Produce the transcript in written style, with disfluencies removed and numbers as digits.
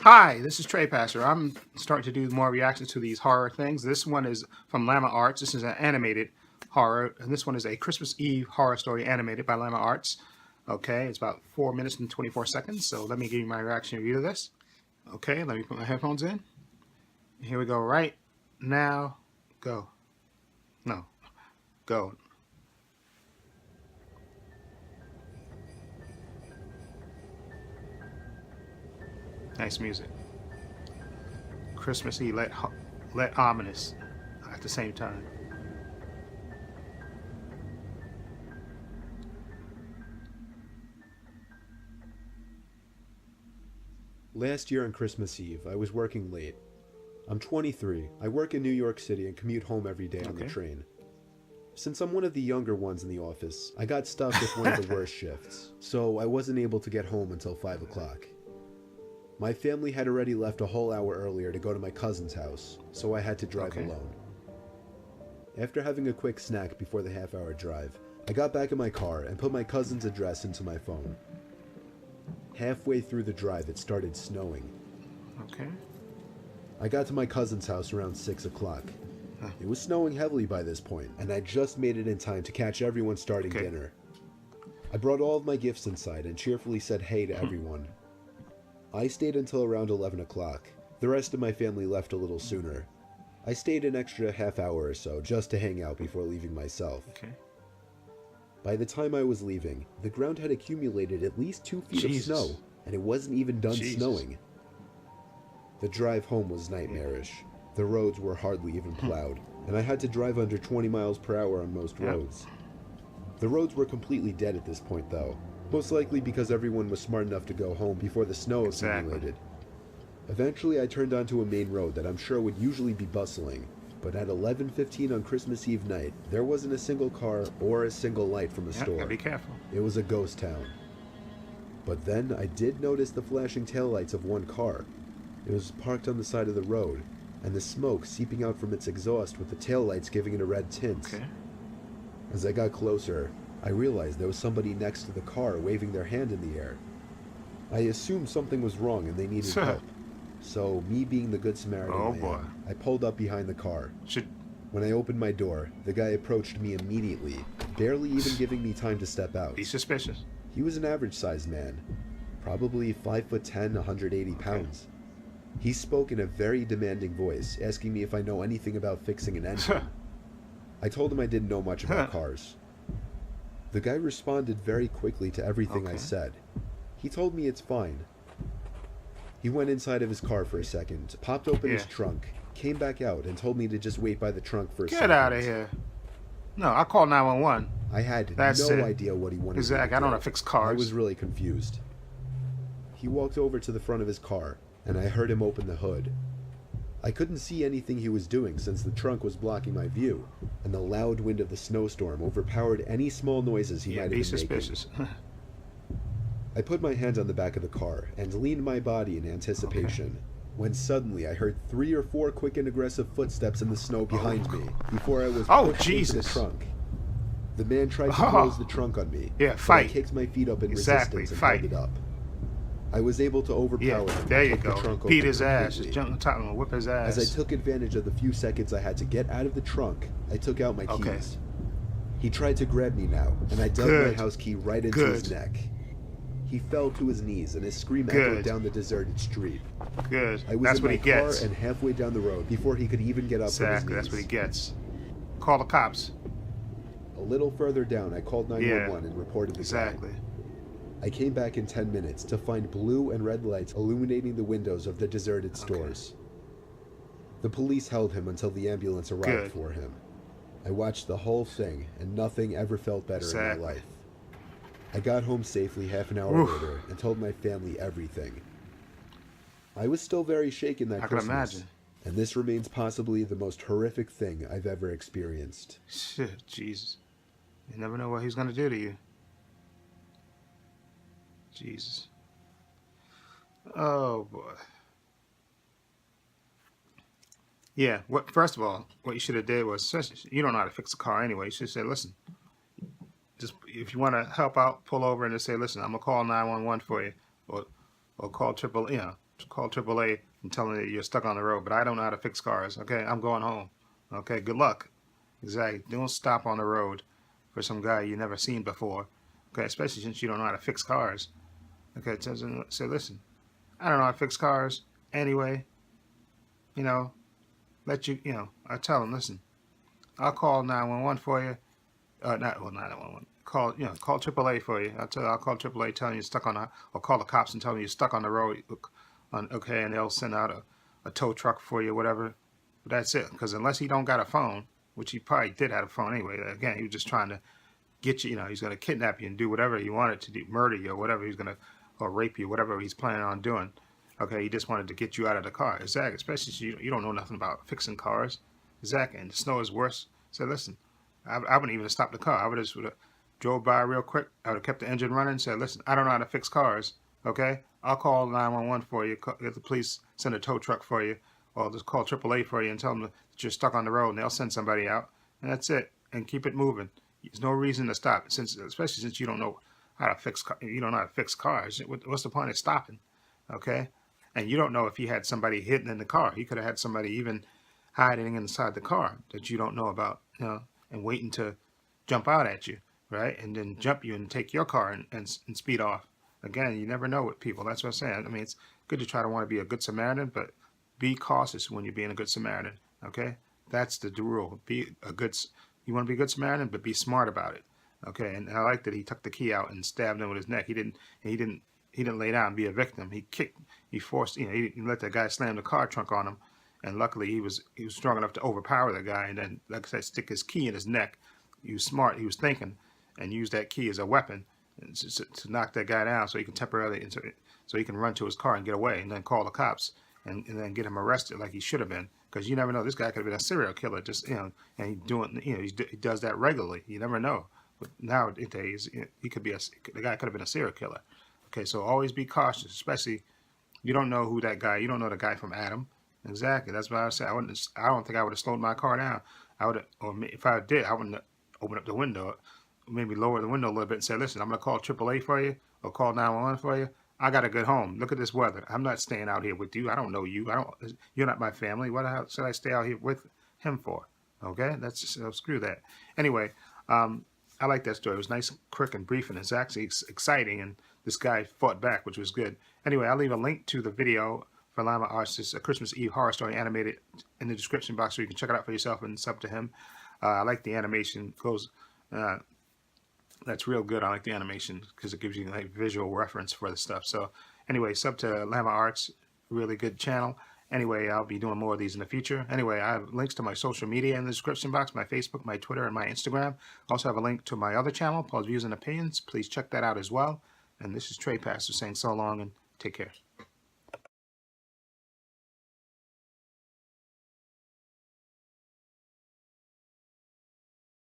Hi, this is Trey Passer. I'm starting to do more reactions to these horror things. This one is from Llama Arts. This is an animated horror, and this one is a Christmas Eve horror story animated by Llama Arts. Okay, it's about 4 minutes and 24 seconds, so let me give you my reaction review to this. Okay, let me put my headphones in. Here we go right now. Go. No. Go. Nice music. Christmas Eve, let ominous at the same time. Last year on Christmas Eve, I was working late. I'm 23. I work in New York City and commute home every day on the train. Since I'm one of the younger ones in the office, I got stuck with one of the worst shifts, so I wasn't able to get home until 5 o'clock. My family had already left a whole hour earlier to go to my cousin's house, so I had to drive alone. After having a quick snack before the half-hour drive, I got back in my car and put my cousin's address into my phone. Halfway through the drive, it started snowing. Okay. I got to my cousin's house around 6 o'clock. It was snowing heavily by this point, and I just made it in time to catch everyone starting dinner. I brought all of my gifts inside and cheerfully said hey to everyone. I stayed until around 11 o'clock. The rest of my family left a little sooner. I stayed an extra half hour or so just to hang out before leaving myself. By the time I was leaving, the ground had accumulated at least 2 feet of snow, and it wasn't even done snowing. The drive home was nightmarish. The roads were hardly even plowed, and I had to drive under 20 miles per hour on most roads. The roads were completely dead at this point though, most likely because everyone was smart enough to go home before the snow accumulated. Eventually I turned onto a main road that I'm sure would usually be bustling, but at 11:15 on Christmas Eve night, there wasn't a single car or a single light from a store. Gotta be careful. It was a ghost town. But then I did notice the flashing taillights of one car. It was parked on the side of the road, and the smoke seeping out from its exhaust with the taillights giving it a red tint. As I got closer, I realized there was somebody next to the car waving their hand in the air. I assumed something was wrong and they needed help. So, me being the good Samaritan I pulled up behind the car. When I opened my door, the guy approached me immediately, barely even giving me time to step out. Be suspicious. He was an average-sized man, probably 5'10", 180 pounds. He spoke in a very demanding voice, asking me if I know anything about fixing an engine. I told him I didn't know much about cars. The guy responded very quickly to everything I said. He told me it's fine. He went inside of his car for a second, popped open his trunk, came back out, and told me to just wait by the trunk for a second. Get out of here. No, I'll call 911. I had no idea what he wanted me to do. I don't know how to fix cars. I was really confused. He walked over to the front of his car, and I heard him open the hood. I couldn't see anything he was doing since the trunk was blocking my view, and the loud wind of the snowstorm overpowered any small noises he might have been suspicious. making. I put my hand on the back of the car and leaned my body in anticipation, when suddenly I heard 3 or 4 quick and aggressive footsteps in the snow behind me before I was pushed into the trunk. The man tried to close the trunk on me, but I kicked my feet up in resistance and held it up. I was able to overpower him there and you took go. the trunk Beat open his ass. completely. Just jump on top of him and whip his ass. As I took advantage of the few seconds I had to get out of the trunk, I took out my keys. He tried to grab me now, and I dug my house key right into his neck. He fell to his knees, and his scream echoed down the deserted street. I was in my car and halfway down the road before he could even get up from his knees. That's what he gets. Call the cops. A little further down, I called 911 and reported the guy. I came back in 10 minutes to find blue and red lights illuminating the windows of the deserted stores. The police held him until the ambulance arrived for him. I watched the whole thing, and nothing ever felt better in my life. I got home safely half an hour later and told my family everything. I was still very shaken that Christmas, and this remains possibly the most horrific thing I've ever experienced. Shit, Jesus. You never know what he's going to do to you. Jesus. Oh, boy. Yeah, first of all, what you should have did was, you don't know how to fix a car anyway. You should have said, listen, just if you want to help out, pull over and just say, listen, I'm going to call 911 for you. Or call triple, call AAA and tell them that you're stuck on the road. But I don't know how to fix cars. Okay, I'm going home. Okay, good luck. Exactly. Don't stop on the road for some guy you never seen before. Okay, especially since you don't know how to fix cars. Okay, so listen, I don't know how to fix cars anyway. You know, I tell them, listen, I'll call 911 for you. Not 911. Call AAA for you. I'll call AAA telling you you're stuck on or call the cops and tell them you're stuck on the road. Okay, and they'll send out a tow truck for you, whatever. But that's it. Because unless he don't got a phone, which he probably did have a phone anyway. Again, he was just trying to get you. He's going to kidnap you and do whatever he wanted to do, murder you or whatever or rape you, whatever he's planning on doing. Okay, he just wanted to get you out of the car. Exactly. Especially since you don't know nothing about fixing cars. Exactly. And the snow is worse. So listen, I wouldn't even have stopped the car. I would have drove by real quick. I would have kept the engine running and said, listen, I don't know how to fix cars. Okay, I'll call 911 for you. Get the police send a tow truck for you, or just call AAA for you and tell them that you're stuck on the road, and they'll send somebody out, and that's it. And keep it moving. There's no reason to stop, especially since you don't know how to fix. You don't know how to fix cars. What's the point of stopping? Okay, and you don't know if he had somebody hidden in the car. He could have had somebody even hiding inside the car that you don't know about. And waiting to jump out at you, right? And then jump you and take your car and speed off. Again, you never know with people. That's what I'm saying. I mean, it's good to try to want to be a good Samaritan, but be cautious when you're being a good Samaritan, okay? That's the rule. You want to be a good Samaritan, but be smart about it, okay? And I like that he took the key out and stabbed him with his neck. He didn't lay down and be a victim. He forced, he let that guy slam the car trunk on him. And luckily, he was strong enough to overpower the guy, and then, like I said, stick his key in his neck. He was smart. He was thinking, and used that key as a weapon to knock that guy down, so he can temporarily, so he can run to his car and get away, and then call the cops, and then get him arrested like he should have been. Because you never know, this guy could have been a serial killer, and he does that regularly. You never know. But nowadays, the guy could have been a serial killer. Okay, so always be cautious, especially you don't know who that guy. You don't know the guy from Adam. Exactly. That's what I was saying. I don't think I would have slowed my car down. Or if I did, I wouldn't have opened up the window, maybe lower the window a little bit and say, "Listen, I'm going to call AAA for you, or call 911 for you. I got to get home. Look at this weather. I'm not staying out here with you. I don't know you. You're not my family. What the hell should I stay out here with him for?" Okay, screw that. Anyway, I like that story. It was nice, quick, and brief, and it's actually exciting. And this guy fought back, which was good. Anyway, I'll leave a link to the video for Llama Arts. It's a Christmas Eve horror story animated in the description box, so you can check it out for yourself and sub to him. I like the animation. That's real good. I like the animation because it gives you like visual reference for the stuff. So anyway, sub to Llama Arts, really good channel. Anyway, I'll be doing more of these in the future. Anyway, I have links to my social media in the description box, my Facebook, my Twitter, and my Instagram. I also have a link to my other channel, Paul's Views and Opinions. Please check that out as well. And this is Trey Pastor saying so long and take care.